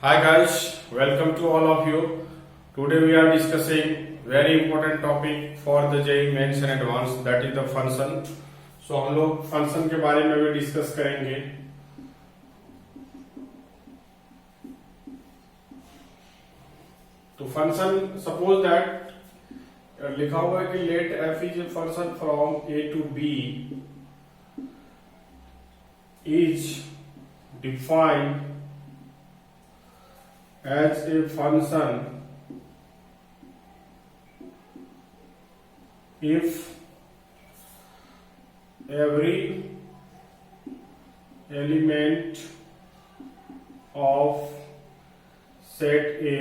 Hi guys, welcome to all of you. Today we are discussing very important topic for the JEE Mains and Advanced, that is the function. So हम लोग function के बारे में भी discuss करेंगे. तो function suppose that लिखा हुआ है कि let F is a function from A to B is defined as a function if every element of set A,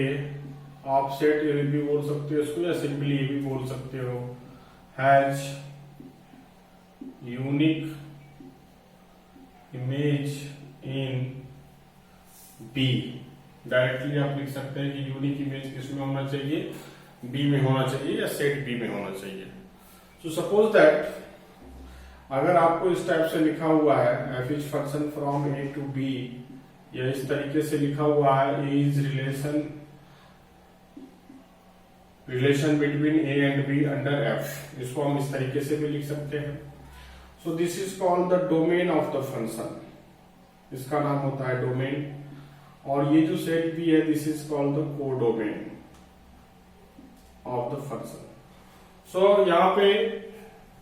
आप सेट ए भी बोल सकते हो इसको या सिंपली ए भी बोल सकते हो, has unique image in B. Directly आप लिख सकते हैं कि यूनिक इमेज किसमें होना चाहिए, बी में होना चाहिए या सेट बी में होना चाहिए. सो सपोज दैट अगर आपको इस टाइप से लिखा हुआ है F is function from A to B, या इस तरीके से लिखा हुआ है A is relation between A and B under f, इसको हम इस तरीके से भी लिख सकते हैं. So this is called the domain of the function, इसका नाम होता है डोमेन. और ये जो सेट बी है this is called the codomain of the function. So यहाँ पे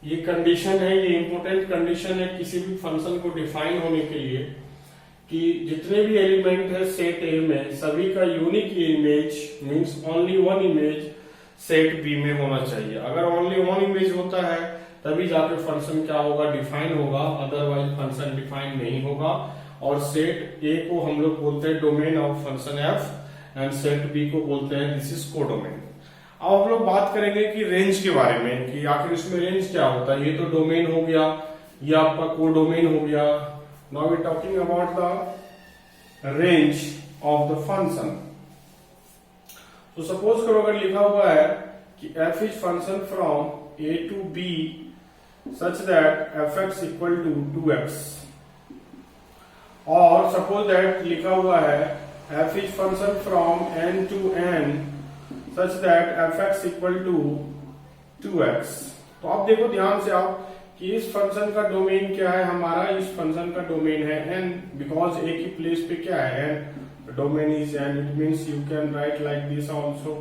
ये कंडीशन है, ये इंपॉर्टेंट कंडीशन है किसी भी फंक्शन को डिफाइन होने के लिए कि जितने भी एलिमेंट है सेट ए में सभी का unique image means only one image set B में होना चाहिए. अगर ओनली वन इमेज होता है तभी जाके फंक्शन क्या होगा, डिफाइन होगा, अदरवाइज फंक्शन डिफाइन नहीं होगा. और सेट ए को हम लोग बोलते हैं domain of function F and set B को बोलते हैं दिस इज कोडोमेन. अब हम लोग बात करेंगे कि रेंज के बारे में कि आखिर इसमें रेंज क्या होता है. ये तो डोमेन हो गया, ये आपका कोडोमेन हो गया. Now we talking about the range of the function. तो सपोज करो अगर लिखा हुआ है कि F is function from A to B such that F X equal to 2x, और सपोज दैट लिखा हुआ है F is function from N to N such that F X equal to 2x. तो आप देखो ध्यान से आप कि इस फंक्शन का डोमेन क्या है, हमारा इस फंक्शन का डोमेन है n, बिकॉज ए की प्लेस पे क्या है n, domain is n. It means you can right like this also,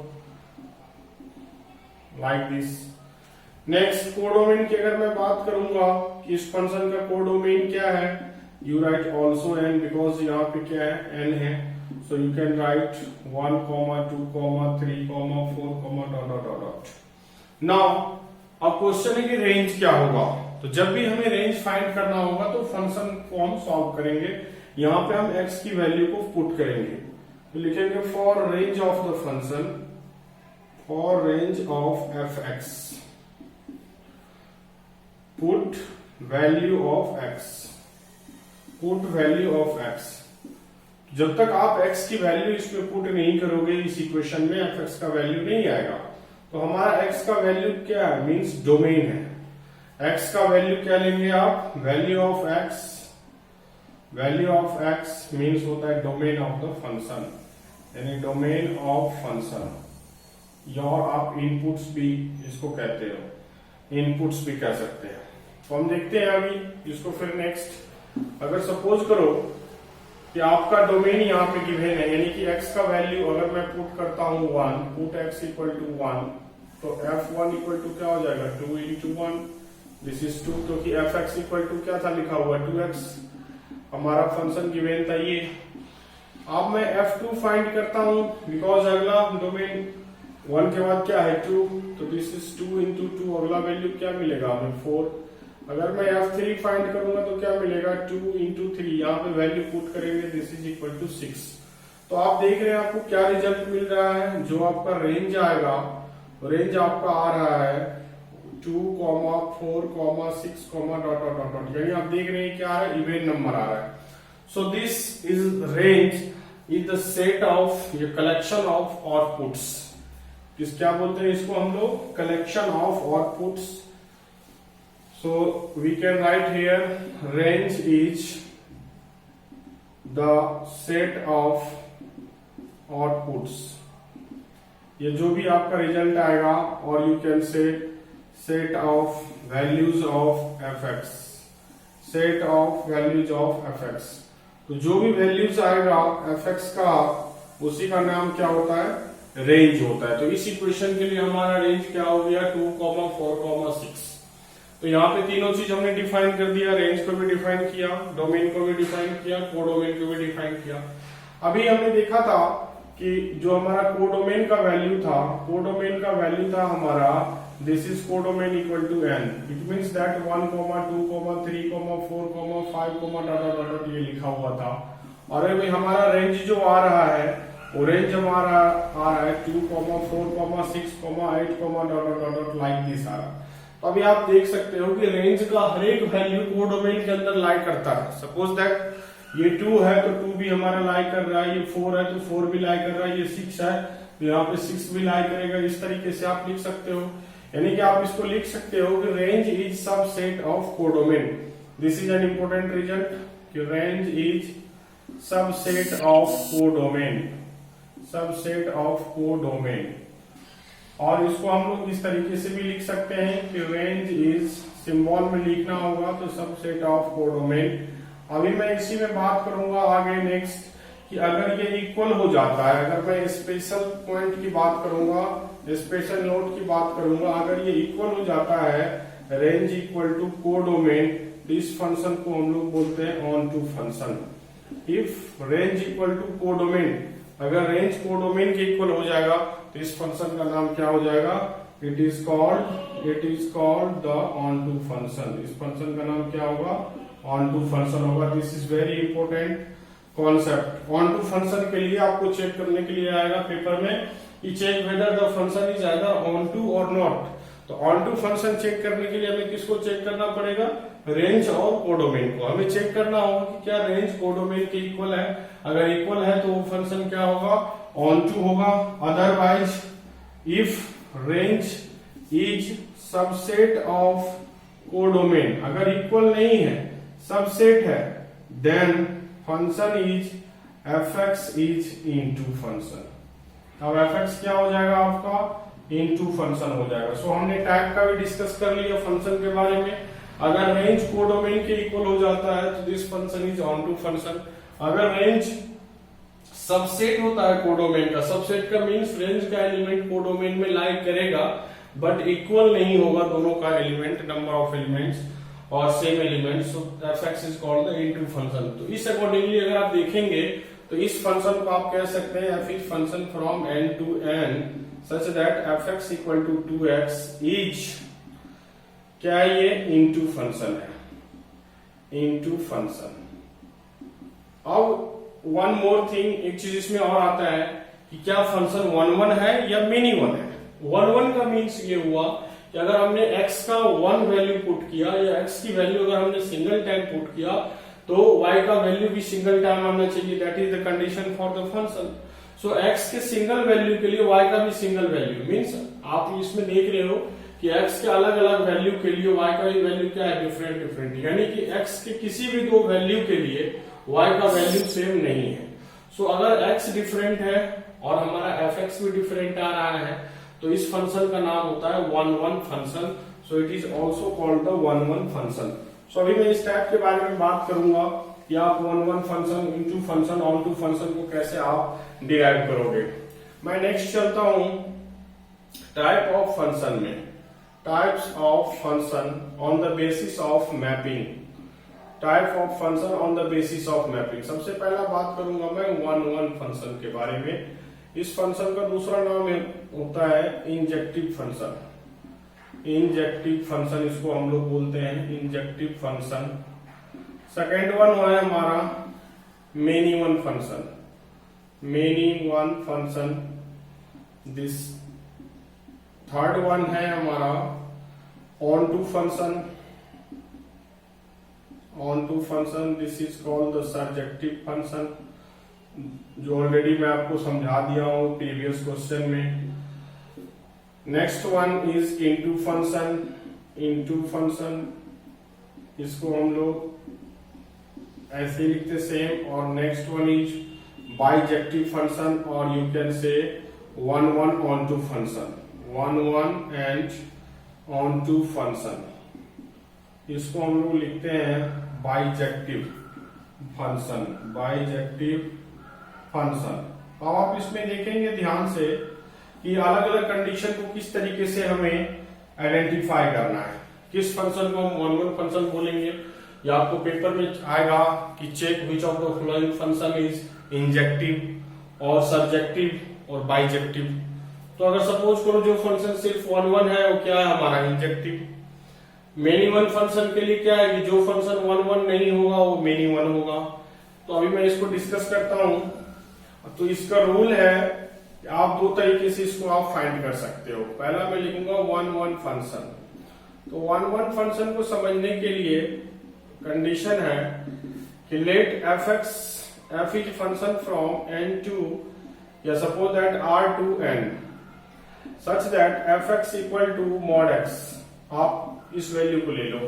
like this. Next codomain की अगर मैं बात करूंगा कि इस फंक्शन का कोडोमेन क्या है, you write also n because यहाँ पे क्या है n है. so you can write 1, 2, 3, 4 dot dot dot dot. now अब क्वेश्चन है कि रेंज क्या होगा. तो जब भी हमें रेंज फाइंड करना होगा तो फंक्शन को हम सॉल्व करेंगे. यहाँ पे हम x की वैल्यू को पुट करेंगे, तो लिखेंगे for range of the function, for range of F x put value of x, put value of x. जब तक आप x की वैल्यू इसमें पुट नहीं करोगे इस इक्वेशन में एफ एक्स का वैल्यू नहीं आएगा. तो हमारा x का वैल्यू क्या है, मींस डोमेन है. x का वैल्यू क्या लेंगे आप, value of x. Value of x means होता है डोमेन ऑफ द फंक्शन, यानी डोमेन ऑफ फंक्शन. और आप इनपुट्स भी इसको कहते हो, इनपुट्स भी कह सकते हैं. तो हम देखते हैं अभी इसको. फिर नेक्स्ट अगर सपोज करो कि आपका डोमेन यहाँ पे गिवन है, यानी कि x का वैल्यू अगर मैं पुट करता हूँ 1, पुट x इक्वल टू 1, तो f1 इक्वल टू क्या हो जाएगा 2 इंटू 1, दिस इज 2. क्योंकि एफ एक्स इक्वल टू क्या था लिखा हुआ 2x, हमारा फंक्शन गिवन था ये. अब मैं f2 फाइंड करता हूँ बिकॉज अगला डोमेन 1 के बाद क्या है 2, तो दिस इज 2 इंटू 2, अगला वैल्यू क्या मिलेगा हमें 4. अगर मैं f3 फाइंड करूंगा तो क्या मिलेगा 2 इंटू 3, यहाँ पे वैल्यू पुट करेंगे दिस इज इक्वल टू 6. तो आप देख रहे हैं आपको क्या रिजल्ट मिल रहा है, जो आपका रेंज आएगा, रेंज आपका आ रहा है 2, 4, 6, डॉट डॉट डॉट डॉट, यानी आप देख रहे हैं क्या आ रहा है, इवन नंबर आ रहा है. सो this is range is the set of, ये कलेक्शन ऑफ आउटपुट्स. क्या बोलते हैं इसको हम लोग, collection of outputs. So we can write here range is the set of outputs, ये जो भी आपका रिजल्ट आएगा, और यू कैन से set of values of F x, set of values of F x. तो जो भी वैल्यूज आएगा एफ एक्स का, उसी का नाम क्या होता है, रेंज होता है। तो इस इक्वेशन के लिए हमारा रेंज क्या हो गया, 2, 4, 6। तो यहाँ पे तीनों चीज हमने डिफाइन कर दिया, रेंज को भी डिफाइन किया, डोमेन को भी डिफाइन किया, कोडोमेन को भी डिफाइन किया। अभी हमने देखा था कि जो हमारा कोडोमेन का वैल्यू था, कोडोमेन का वैल्यू था हमारा, this is codomain equal to n, it means that 1, 2, 3, 4, 5 ये लिखा हुआ था। और अभी हमारा रेंज जो आ रहा है, वो रेंज हमारा आ रहा है 2, 4, 6, 8 लाइक दिस आ रहा। तो अभी आप देख सकते हो कि रेंज का हर एक वैल्यू कोडोमेन के अंदर लाई करता है। सपोज दैट ये 2 है तो 2 भी हमारा लाई कर रहा है, ये 4 है तो 4 भी लाई कर रहा है, ये 6 है तो यहाँ पे 6 भी लाई करेगा। इस तरीके से आप लिख सकते हो, यानी कि आप इसको लिख सकते हो कि range is subset of codomain. This is an important result कि range is subset of codomain, subset of codomain. और इसको हम लोग इस तरीके से भी लिख सकते हैं कि रेंज इज, सिंबल में लिखना होगा तो सबसेट ऑफ कोडोमेन। अभी मैं इसी में बात करूंगा आगे नेक्स्ट कि अगर ये इक्वल हो जाता है, अगर मैं स्पेशल पॉइंट की बात करूंगा, स्पेशल नोट की बात करूंगा, अगर ये इक्वल हो जाता है रेंज इक्वल टू कोडोमेन, तो इस फंक्शन को हम लोग बोलते हैं onto function. If range equal to codomain, अगर रेंज कोडोमेन के इक्वल हो जाएगा तो इस फंक्शन का नाम क्या हो जाएगा, it is called the onto function. इस फंक्शन का नाम क्या होगा, ऑन टू फंक्शन होगा। This is very important concept. Onto function के लिए आपको चेक करने के लिए आएगा पेपर में कि check whether the function is either onto और नॉट। तो ऑन टू फंक्शन चेक करने के लिए हमें किसको चेक करना पड़ेगा, रेंज और कोडोमेन को। हमें चेक करना होगा कि क्या रेंज कोडोमेन के इक्वल है, अगर इक्वल है तो वो फंक्शन क्या होगा, ऑन टू होगा। Otherwise if range is subset of codomain, अगर इक्वल नहीं है, सबसेट है, then function is F X is into function. अब एफ एक्स क्या हो जाएगा आपका, इनटू फंक्शन हो जाएगा। सो हमने टाइप का भी डिस्कस कर लिया फंक्शन के बारे में। अगर रेंज कोडोमेन के इक्वल हो जाता है तो this function is onto function. अगर रेंज सबसेट होता है कोडोमेन का, सबसेट का मीन्स रेंज का एलिमेंट कोडोमेन में लाई करेगा बट इक्वल नहीं होगा दोनों का एलिमेंट, नंबर ऑफ एलिमेंट्स और same element, so F X is called the into function. तो इस अकॉर्डिंगली अगर आप देखेंगे तो इस फंक्शन को आप कह सकते हैं F is function from N to N such that F X equal to 2x is, क्या ये इनटू फंक्शन है, इनटू फंक्शन। अब वन मोर थिंग, एक चीज इसमें और आता है कि क्या फंक्शन 1 1 है या मेनी 1 है। 1 1 का मीन्स ये हुआ कि अगर हमने x का 1 वैल्यू पुट किया या x की वैल्यू अगर हमने सिंगल टाइम पुट किया तो y का वैल्यू भी सिंगल टाइम आना चाहिए, that is the condition for the function. So x के सिंगल वैल्यू के लिए y का भी सिंगल वैल्यू, मीन्स आप इसमें देख रहे हो कि x के अलग अलग वैल्यू के लिए y का भी वैल्यू क्या है, डिफरेंट, यानी कि x के किसी भी दो वैल्यू के लिए y का वैल्यू सेम नहीं है। सो अगर x डिफरेंट है और हमारा fx भी डिफरेंट आ रहा है तो इस फंक्शन का नाम होता है 1 1 function. So it is also called the 1 1 function. So अभी मैं इस टाइप के बारे में बात करूंगा कि आप 1 1 function, into function, onto function को कैसे आप डिराइव करोगे। मैं नेक्स्ट चलता हूं टाइप ऑफ फंक्शन में, types of function on the basis of mapping, type of function on the basis of mapping. सबसे पहला बात करूंगा मैं 1 1 फंक्शन के बारे में। इस फंक्शन का दूसरा नाम होता है इंजेक्टिव फंक्शन, इंजेक्टिव फंक्शन इसको हम लोग बोलते हैं, इंजेक्टिव फंक्शन। सेकेंड वन है हमारा many one function, many one function. This third one है हमारा onto function, onto function. This is called the surjective function, जो ऑलरेडी मैं आपको समझा दिया हूं प्रीवियस क्वेश्चन में। Next one is into function, into function इसको हम लोग ऐसे लिखते सेम। और next one is bijective function और you can say 1 1 onto function, 1 1 and onto function. इसको हम लोग लिखते हैं बाइजेक्टिव फंक्शन, बाइजेक्टिव फंक्शन। अब आप इसमें देखेंगे ध्यान से कि अलग अलग कंडीशन को किस तरीके से हमें आइडेंटिफाई करना है। किस फंक्शन को हम 1 1 फंक्शन बोलेंगे, या आपको पेपर में आएगा कि check which of the following function is injective और सर्जेक्टिव और बाइजेक्टिव। तो अगर सपोज करो जो फंक्शन सिर्फ 1 1 है वो क्या है हमारा इंजेक्टिव। मेनी वन फंक्शन के लिए क्या है कि जो फंक्शन 1 1 नहीं होगा वो मेनी वन होगा। तो अभी मैं इसको डिस्कस करता हूं। तो इसका रूल है कि आप दो तरीके से इसको आप फाइंड कर सकते हो। पहला मैं लिखूंगा 1 1 फंक्शन। तो 1 1 फंक्शन को समझने के लिए कंडीशन है कि let f is function from n to, या suppose that r to n such that fx equal to mod x। आप इस वैल्यू को ले लो।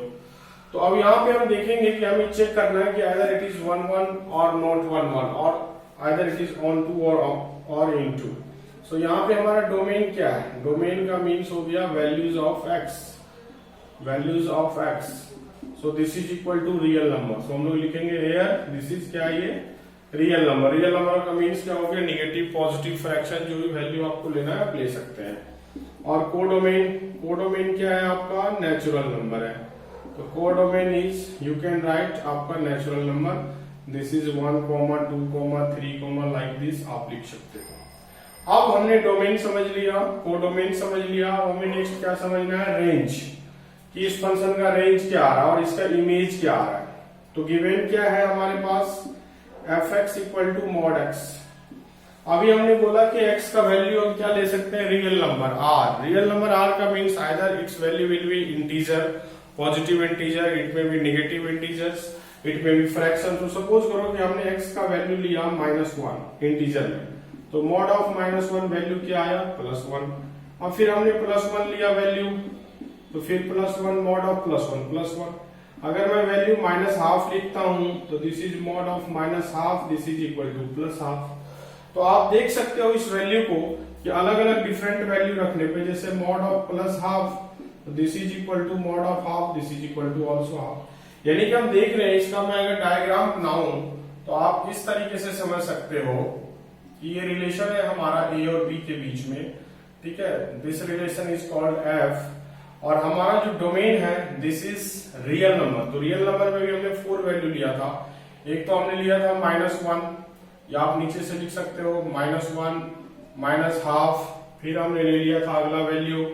तो अब यहाँ पे हम देखेंगे कि हमें चेक करना है कि आइदर इट इज 1 1 और नॉट 1 1 और either it is onto और इन टू। सो यहाँ पे हमारा डोमेन क्या है, डोमेन का मीन्स हो गया values of x, values of x। So this is equal to real number. सो हम लोग लिखेंगे हियर दिस इज क्या, ये रियल नंबर। रियल नंबर का मीन्स क्या हो गया, निगेटिव पॉजिटिव फ्रैक्शन, जो भी वैल्यू आपको लेना है आप ले सकते हैं। और कोडोमेन क्या है आपका, नेचुरल नंबर है। तो codomain is you can write आपका natural number, this is 1 2 3 like this आप लिख सकते हो। अब हमने डोमेन समझ लिया, कोडोमेन समझ लिया, हमें नेक्स्ट क्या समझना है, रेंज, कि इस फंक्शन का रेंज क्या आ रहा है और इसका इमेज क्या आ रहा है। तो गिवन क्या है हमारे पास, fx equal to mod x। अभी हमने बोला कि x का वैल्यू हम क्या ले सकते हैं, real number r। Real number r का means either it's value will be integer, positive integer, it में बी नेगेटिव इंटीजर्स, इट में बी फ्रैक्शन। तो सपोज करो कि हमने x का वैल्यू लिया -1 इंटीजर में, तो मॉड ऑफ -1 वैल्यू क्या आया, +1। अब फिर हमने +1 लिया वैल्यू, तो फिर +1 मॉड ऑफ +1। अगर मैं वैल्यू -12 लिखता हूं तो this is mod of -12, this is equal to +12। तो आप देख सकते हो इस वैल्यू को कि अलग अलग डिफरेंट वैल्यू रखने पे, जैसे मॉड ऑफ +12, तो this is equal to mod of half, this is equal to also half. यानी कि हम देख रहे हैं, इसका मैं अगर डायग्राम बनाऊं तो आप इस तरीके से समझ सकते हो कि ये रिलेशन है हमारा a और b के बीच में, ठीक है। This relation is called f, और हमारा जो डोमेन है दिस इज रियल नंबर। तो रियल नंबर में भी हमने 4 वैल्यू लिया था। एक तो हमने लिया था -1, या आप नीचे से लिख सकते हो -1 -12। फिर हमने ले लिया था अगला वैल्यू,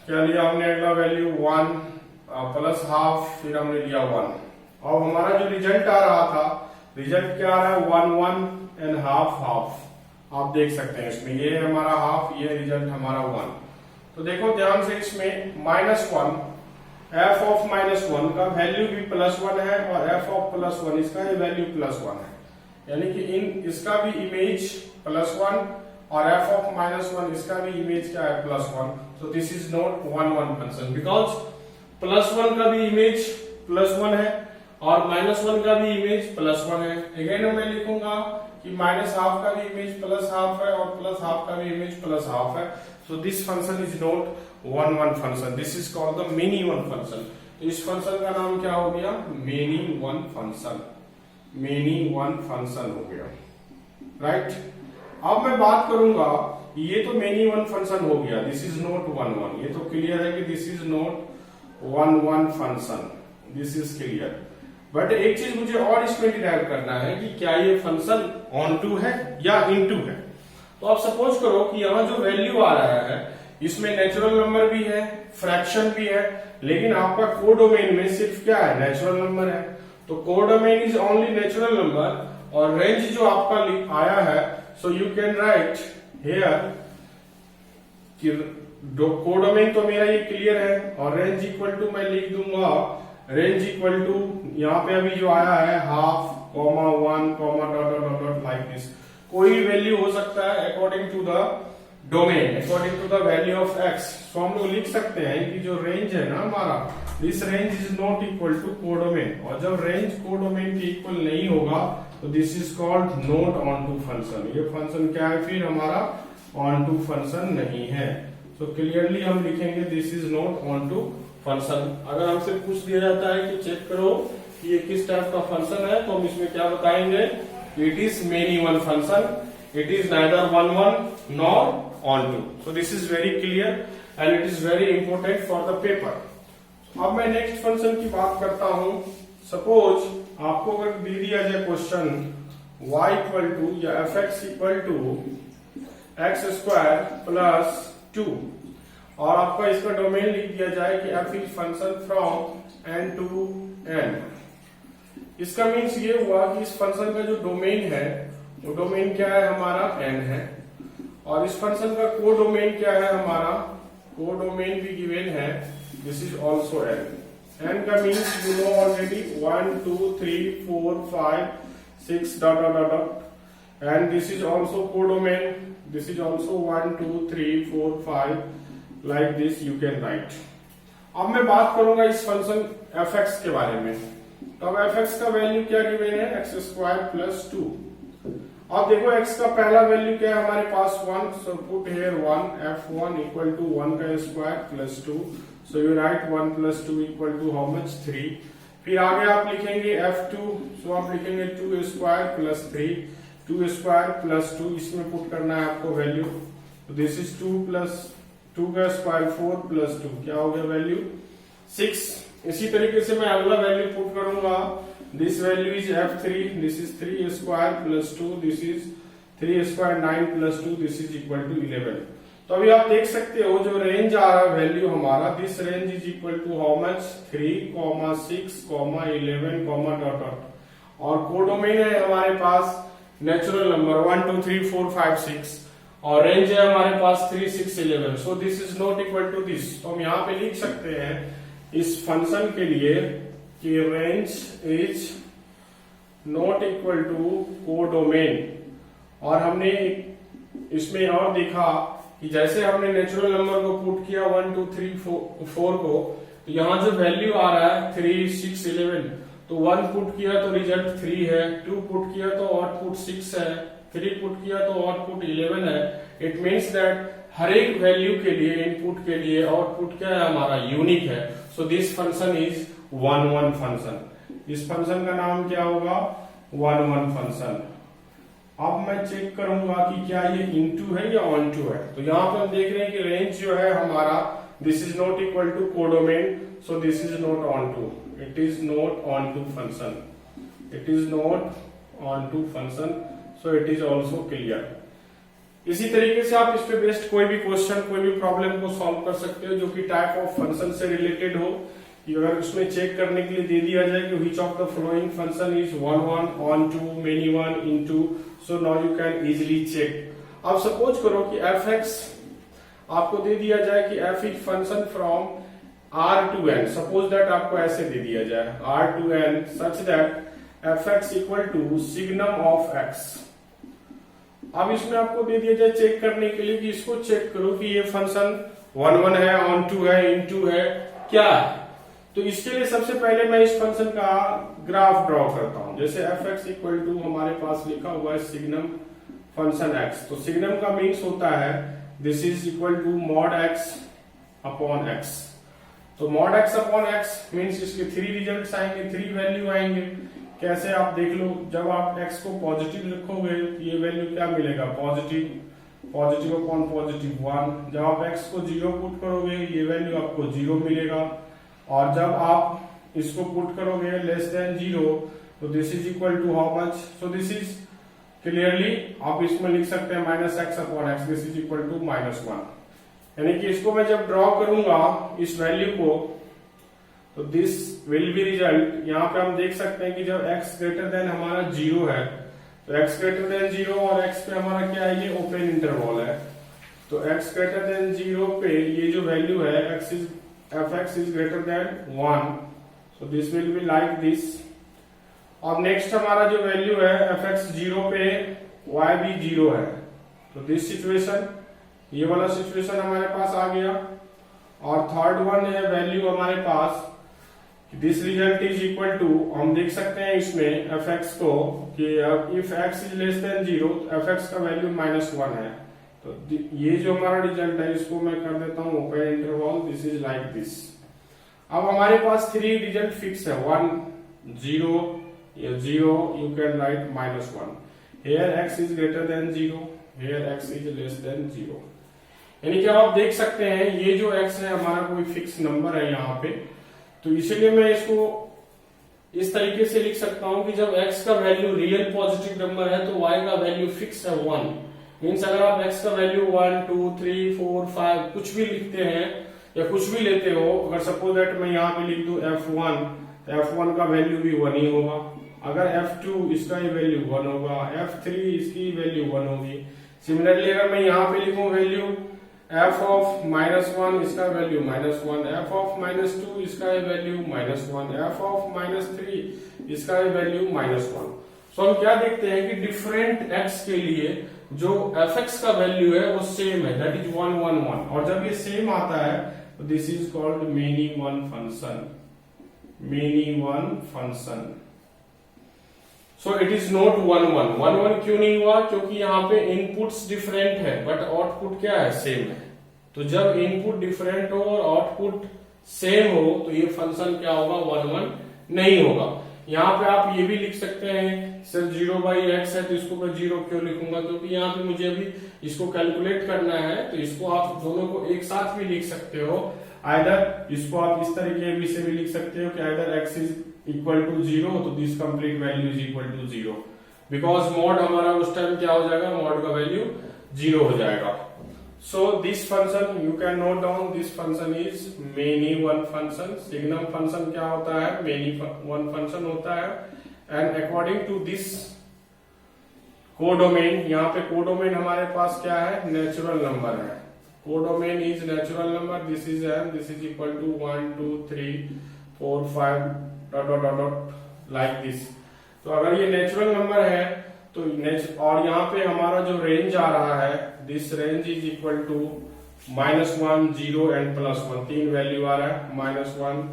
क्या लिया हमने अगला वैल्यू 1 +12, फिर हमने लिया 1। और हमारा जो रिजल्ट आ रहा था, रिजल्ट क्या आ रहा है, 1 1 एंड हाफ। आप देख सकते हैं इसमें ये है हमारा हाफ, ये रिजल्ट हमारा 1। तो देखो ध्यान से, इसमें -1 f ऑफ -1 का वैल्यू भी +1 है और f ऑफ +1 इसका वैल्यू +1 है, यानी कि इसका भी इमेज +1 और f ऑफ -1 इसका भी इमेज क्या है, +1। So this is not 1 1 function, because +1 का भी इमेज +1 है और -1 का भी इमेज +1 है। अगेन मैं लिखूंगा कि -12 का भी इमेज +12 है और +12 का भी इमेज +12 है। So this function is not 1 1 function. This is called the many one function. तो इस फंक्शन का नाम क्या हो गया, many one function, many one function हो गया, राइट। अब मैं बात करूंगा, ये तो many one function हो गया, this is not 1 1। ये तो क्लियर है कि this is not 1 1 function, this is clear। But एक चीज मुझे और इसमें डिराइव करना है कि क्या ये फंक्शन ऑन टू है या इन टू है। तो आप सपोज करो कि यहाँ जो वैल्यू आ रहा है इसमें नेचुरल नंबर भी है, फ्रैक्शन भी है, लेकिन आपका कोडोमेन में सिर्फ क्या है, नेचुरल नंबर है। तो codomain is only natural number, और रेंज जो आपका आया है, so you can right here कि कोडोमेन तो मेरा ये क्लियर है, और रेंज इक्वल टू मैं लिख दूंगा, रेंज इक्वल टू यहाँ पे अभी जो आया है 1/2, 1, लाइक दिस। कोई भी वैल्यू हो सकता है according to the domain, according to the value of x। तो हम लोग लिख सकते हैं कि जो रेंज है ना हमारा, this range is not equal to codomain, और जब रेंज कोडोमेन के इक्वल नहीं होगा तो this is called not onto function. ये फंक्शन क्या है फिर हमारा? ऑन टू फंक्शन नहीं है। तो क्लियरली हम लिखेंगे this is not onto function. अगर हमसे पूछ दिया जाता है कि चेक करो कि ये किस टाइप का फंक्शन है, तो हम इसमें क्या बताएंगे? It is many one function, it is neither one one nor onto. So this is very clear and it is very important for the paper. अब मैं नेक्स्ट फंक्शन की बात करता हूं। सपोज आपको अगर दे दिया जाए क्वेश्चन y इक्वल टू या F X equal to X square plus 2 और आपका इसका डोमेन लिख दिया जाए कि f is function from n to n। इसका मीन्स ये हुआ कि इस फंक्शन का जो डोमेन है वो डोमेन क्या है? हमारा n है। और इस फंक्शन का को डोमेन क्या है? हमारा को डोमेन भी गिवन है, this is also n। n का means you know already 1 2 3 4 5 6 dot dot dot and this is also codomain, this is also 1 2 3 4 5 like this you can write. अब मैं बात करूंगा इस फंक्शन एफ एक्स के बारे में। तो अब एफ एक्स का वैल्यू क्या गिवन है? X square plus 2। अब देखो x का पहला वैल्यू क्या है हमारे पास? 1, so put here 1, f1 equal to 1 का square plus 2, so you write 1 plus 2 equal to how much? 3। फिर आगे आप लिखेंगे f2, सो आप लिखेंगे 2 स्क्वायर प्लस 3, 2 स्क्वायर प्लस 2, इसमें पुट करना है आपको वैल्यू। तो दिस इज 2 प्लस 2 का स्क्वायर 4 प्लस 2, क्या हो गया वैल्यू? 6। इसी तरीके से मैं अगला वैल्यू पुट करूंगा। This value is f3, this is 3 square plus 2, this is 3 square 9 plus 2, this is equal to 11। तो अभी आप देख सकते हो जो रेंज आ रहा है वैल्यू हमारा, this range is equal to how much? 3, 6, 11, dot dot. और कोडोमेन है हमारे पास नेचुरल नंबर 1 2 3 4 5 6 और रेंज है हमारे पास 3 6 11। So this is not equal to this. तो हम यहाँ पे लिख सकते हैं इस फंक्शन के लिए कि range is not equal to codomain. और हमने इसमें और देखा कि जैसे हमने नेचुरल नंबर को पुट किया 1 2 3 4 को, तो यहाँ जो वैल्यू आ रहा है 3 6 11, तो 1 पुट किया तो रिजल्ट 3 है, 2 पुट किया तो आउटपुट 6 है, 3 पुट किया तो आउटपुट 11 है। इट मीन्स दैट हर एक वैल्यू के लिए, इनपुट के लिए आउटपुट क्या है हमारा? यूनिक है। सो दिस फंक्शन इज 1 1 फंक्शन। इस फंक्शन का नाम क्या होगा? 1 1 फंक्शन। अब मैं चेक करूंगा कि क्या ये इनटू है या ऑन टू है। तो यहाँ पे हम देख रहे हैं कि रेंज जो है हमारा this is not equal to codomain, so this is not onto, it is not onto function, it is not onto function, so it is also clear. इसी तरीके से आप इस पे बेस्ड कोई भी क्वेश्चन, कोई भी प्रॉब्लम को सॉल्व कर सकते हो जो कि टाइप ऑफ फंक्शन से रिलेटेड हो। अगर उसमें चेक करने के लिए दे दिया जाए कि which of the following function is 1 1 on 2 many 1 into, so now you can easily check। अब सपोज करो कि f(x) आपको दे दिया जाए कि f is function from r to n। Suppose that आपको ऐसे दे दिया जाए r to n such that f(x) equal to signum of x। अब इसमें आपको दे दिया जाए चेक करने के लिए कि इसको चेक करो कि ये फंक्शन 1 1 है, ऑन 2 है, इनटू है, क्या है। तो इसके लिए सबसे पहले मैं इस फंक्शन का ग्राफ ड्रॉ करता हूं। जैसे f(x) इक्वल टू हमारे पास लिखा हुआ है सिग्नम फंक्शन x। तो सिग्नम का मीन्स होता है this is equal to mod x upon x। तो mod x upon x means इसके 3 रिजल्ट्स आएंगे, 3 वैल्यू आएंगे। कैसे आप देख लो, जब आप x को पॉजिटिव रखोगे ये वैल्यू क्या मिलेगा? Positive, positive upon positive 1। जब आप x को 0 पुट करोगे ये वैल्यू आपको 0 मिलेगा। और जब आप इसको पुट करोगे लेस देन 0, तो this is equal to how much? So this is clearly आप इसमें लिख सकते हैं -x upon x, this is equal to -1। यानी कि इसको मैं जब ड्रॉ करूंगा इस वैल्यू को, तो दिस विल बी रिजल्ट। यहाँ पे हम देख सकते हैं कि जब x ग्रेटर देन हमारा 0 है, तो x ग्रेटर देन 0 और x पे हमारा क्या है? ये ओपन इंटरवल है। तो x ग्रेटर देन 0 पे ये जो वैल्यू है f(x) is greater than 1, so this will be like this। और नेक्स्ट हमारा जो वैल्यू है f(x) 0 पे y भी 0 है, तो दिस सिचुएशन, ये वाला सिचुएशन हमारे पास आ गया। और थर्ड वन है वैल्यू हमारे पास this result is equal to, हम देख सकते हैं इसमें एफ एक्स को कि if x is less than 0 तो एफ एक्स का वैल्यू -1 है। तो ये जो हमारा रिजल्ट है इसको मैं कर देता हूं open interval, this is like this. अब हमारे पास 3 रिजल्ट फिक्स है, 1 0 you can right -1। Here x is greater than 0, here x is less than 0। यानी कि आप देख सकते हैं ये जो x है हमारा कोई फिक्स नंबर है यहाँ पे, तो इसीलिए मैं इसको इस तरीके से लिख सकता हूं कि जब x का वैल्यू रियल पॉजिटिव नंबर है तो y का वैल्यू फिक्स है 1। मीन्स अगर आप x का वैल्यू 1 2 3 4 5 कुछ भी लिखते हैं या कुछ भी लेते हो, अगर सपोज दैट मैं यहाँ पे लिख दूं f1 तो f1 का वैल्यू भी 1 ही होगा। अगर f2 इसका ही वैल्यू 1 होगा, f3 इसकी वैल्यू 1 होगी। सिमिलरली अगर मैं यहाँ पे लिखूं वैल्यू f ऑफ -1 इसका वैल्यू -1, f ऑफ -2 इसका वैल्यू -1, f ऑफ -3 इसका वैल्यू -1। सो हम क्या देखते हैं कि डिफरेंट x के लिए जो fx का वैल्यू है वो सेम है, दैट इज 1 1 1। और जब ये सेम आता है तो this is called many one function, many one function. So it is not 1 1 1 1 क्यों नहीं हुआ? क्योंकि यहाँ पे इनपुट्स डिफरेंट है बट आउटपुट क्या है, सेम है। तो जब इनपुट डिफरेंट हो और आउटपुट सेम हो तो ये फंक्शन क्या होगा, 1 1 नहीं होगा। यहाँ पे आप ये भी लिख सकते हैं सर 0/x है तो इसको मैं 0 क्यों लिखूंगा, क्योंकि यहाँ पे मुझे अभी इसको कैलकुलेट करना है। तो इसको आप दोनों को एक साथ भी लिख सकते हो, आइदर इसको आप इस तरीके भी से भी लिख सकते हो कि either x is equal to 0 तो this complete value is equal to 0, because mod हमारा उस टाइम क्या हो जाएगा, मॉड का वैल्यू 0 हो जाएगा। So this function you can note down, this function is many one function. Signum function क्या होता है, मेनी वन फंक्शन होता है। And according to this codomain, यहाँ पे कोडोमेन हमारे पास क्या है, नेचुरल नंबर है। Codomain is natural number, this is N, this is equal to 1 2 3 4 5 dot dot dot dot like this. तो अगर ये नेचुरल नंबर है तो और यहाँ पे हमारा जो रेंज आ रहा है, this range is equal to -1 0 and +1, 3 value आ रहा है, -1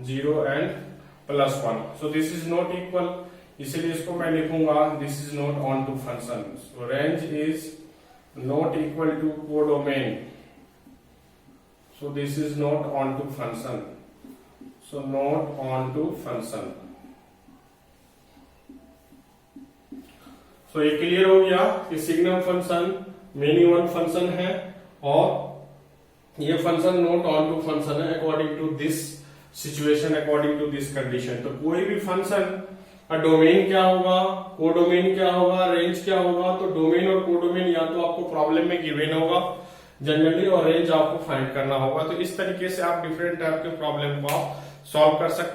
0 and +1। So this is not equal, इसीलिए इसको मैं लिखूंगा this is not onto function. So range is not equal to codomain, so this is not onto function, so not onto function. So ये clear हो गया कि signum function many one function है और ये function not onto function है according to this situation, according to this condition. तो कोई भी फंक्शन का डोमेन क्या होगा, कोडोमेन क्या होगा, रेंज क्या होगा, तो डोमेन और कोडोमेन या तो आपको प्रॉब्लम में गिवन होगा जनरली और रेंज आपको फाइंड करना होगा। तो इस तरीके से आप डिफरेंट टाइप के प्रॉब्लम को आप सॉल्व कर सकते हैं।